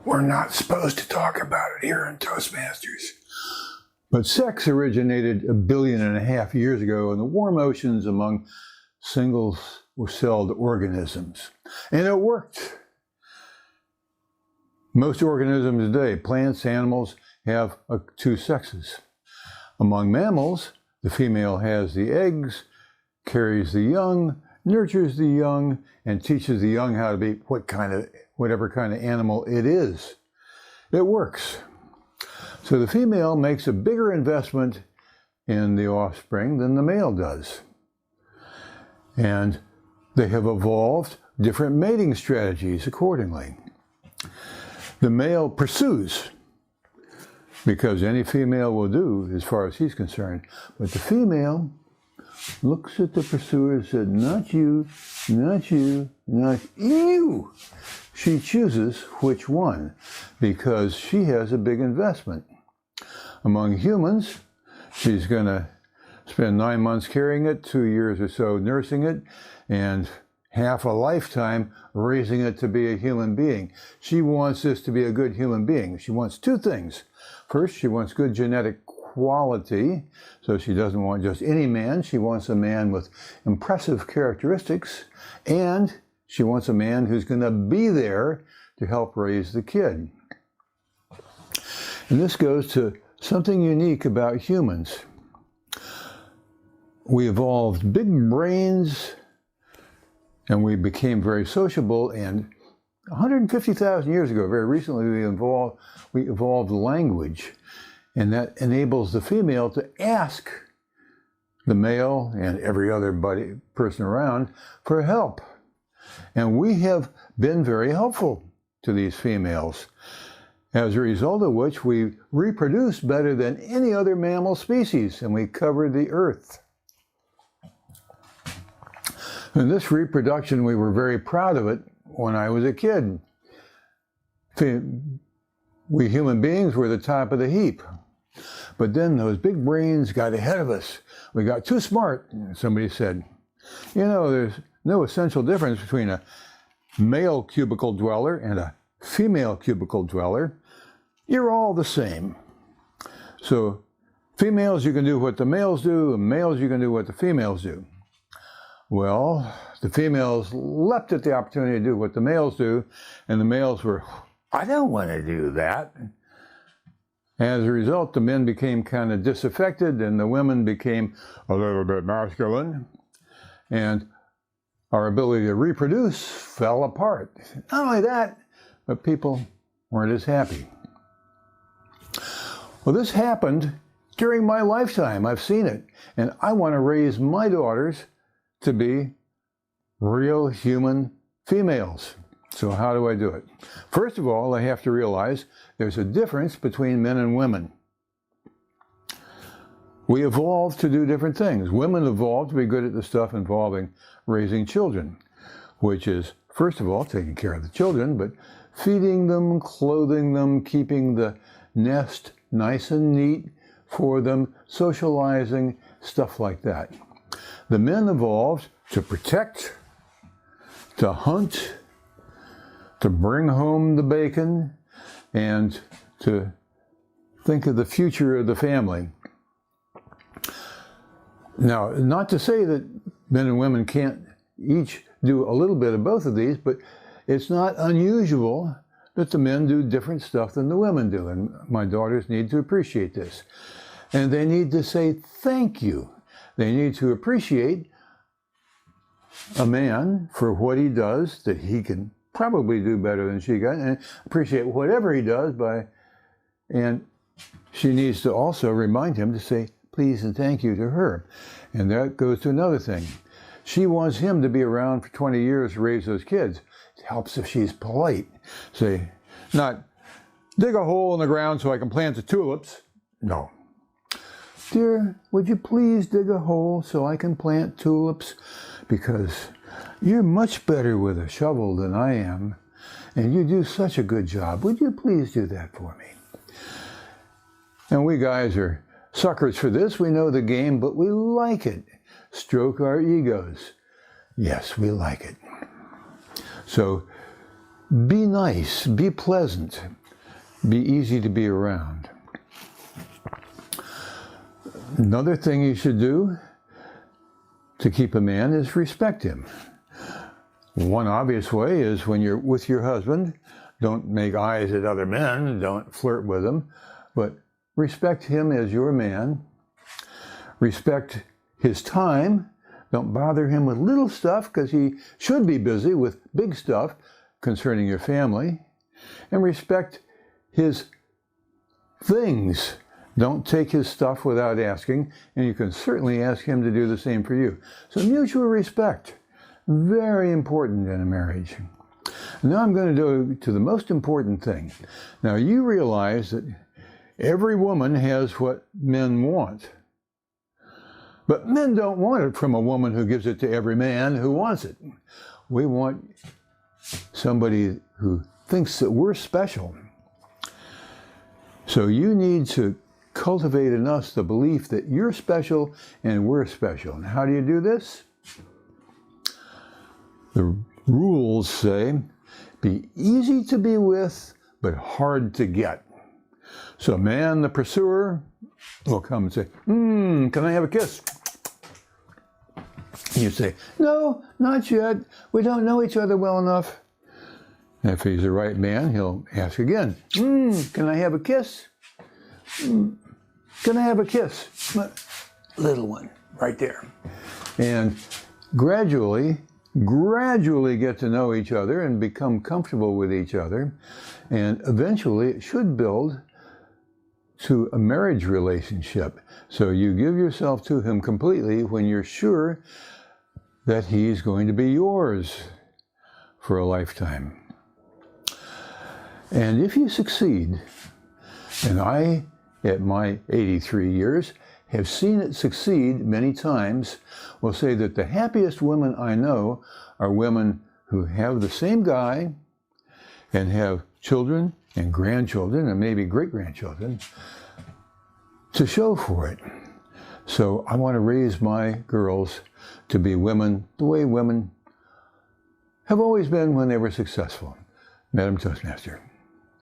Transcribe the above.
We're not supposed to talk about it here in Toastmasters. But sex originated 1.5 billion years ago in the warm oceans among single-celled organisms. And it worked. Most organisms today, plants, animals, have 2 sexes. Among mammals, the female has the eggs, carries the young, nurtures the young, and teaches the young how to be whatever kind of animal it is. It works. So the female makes a bigger investment in the offspring than the male does. And they have evolved different mating strategies accordingly. The male pursues, because any female will do as far as he's concerned. But the female looks at the pursuer and said, not you, not you, not you. She chooses which one, because she has a big investment. Among humans, she's going to spend 9 months carrying it, 2 years or so nursing it, and half a lifetime raising it to be a human being. She wants this to be a good human being. She wants 2 things. First, she wants good genetic quality, so she doesn't want just any man. She wants a man with impressive characteristics, and she wants a man who's going to be there to help raise the kid. And this goes to something unique about humans. We evolved big brains, and we became very sociable, and 150,000 years ago, very recently, we evolved language, and that enables the female to ask the male and every other person around for help. And we have been very helpful to these females, as a result of which we reproduce better than any other mammal species, and we cover the earth. And this reproduction, we were very proud of it when I was a kid. We human beings were the top of the heap. But then those big brains got ahead of us. We got too smart. Somebody said, you know, there's no essential difference between a male cubicle dweller and a female cubicle dweller. You're all the same. So females, you can do what the males do, and males, you can do what the females do. Well, the females leapt at the opportunity to do what the males do, and the males were, I don't want to do that. As a result, the men became kind of disaffected, and the women became a little bit masculine, and our ability to reproduce fell apart. Not only that, but people weren't as happy. Well, this happened during my lifetime. I've seen it, and I want to raise my daughters to be real human females. So how do I do it? First of all, I have to realize there's a difference between men and women. We evolved to do different things. Women evolved to be good at the stuff involving raising children, which is, first of all, taking care of the children, but feeding them, clothing them, keeping the nest nice and neat for them, socializing, stuff like that. The men evolved to protect, to hunt, to bring home the bacon, and to think of the future of the family. Now, not to say that men and women can't each do a little bit of both of these, but it's not unusual that the men do different stuff than the women do, and my daughters need to appreciate this. And they need to say thank you. They need to appreciate a man for what he does, that he can probably do better than she can, and appreciate whatever he does and she needs to also remind him to say please and thank you to her. And that goes to another thing. She wants him to be around for 20 years to raise those kids. It helps if she's polite. Say, not dig a hole in the ground so I can plant the tulips. No. Dear, would you please dig a hole so I can plant tulips? Because you're much better with a shovel than I am, and you do such a good job. Would you please do that for me? And we guys are suckers for this. We know the game, but we like it. Stroke our egos. Yes, we like it. So Be nice, be pleasant, be easy to be around. Another thing you should do to keep a man is respect him. One obvious way is when you're with your husband, don't make eyes at other men, don't flirt with them, but respect him as your man. Respect his time. Don't bother him with little stuff because he should be busy with big stuff concerning your family. And respect his things. Don't take his stuff without asking, and you can certainly ask him to do the same for you. So mutual respect, very important in a marriage. Now I'm going to go to the most important thing. Now you realize that every woman has what men want. But men don't want it from a woman who gives it to every man who wants it. We want somebody who thinks that we're special. So you need to cultivate in us the belief that you're special and we're special. And how do you do this? The rules say, be easy to be with, but hard to get. So man, the pursuer, will come and say, can I have a kiss? You say, no, not yet. We don't know each other well enough. If he's the right man, he'll ask again, can I have a kiss? Can I have a kiss? Little one, right there. And gradually get to know each other and become comfortable with each other. And eventually it should build to a marriage relationship. So you give yourself to him completely when you're sure that he's going to be yours for a lifetime. And if you succeed, and I, at my 83 years, have seen it succeed many times, will say that the happiest women I know are women who have the same guy and have children and grandchildren and maybe great-grandchildren to show for it. So I want to raise my girls to be women the way women have always been when they were successful. Madam Toastmaster.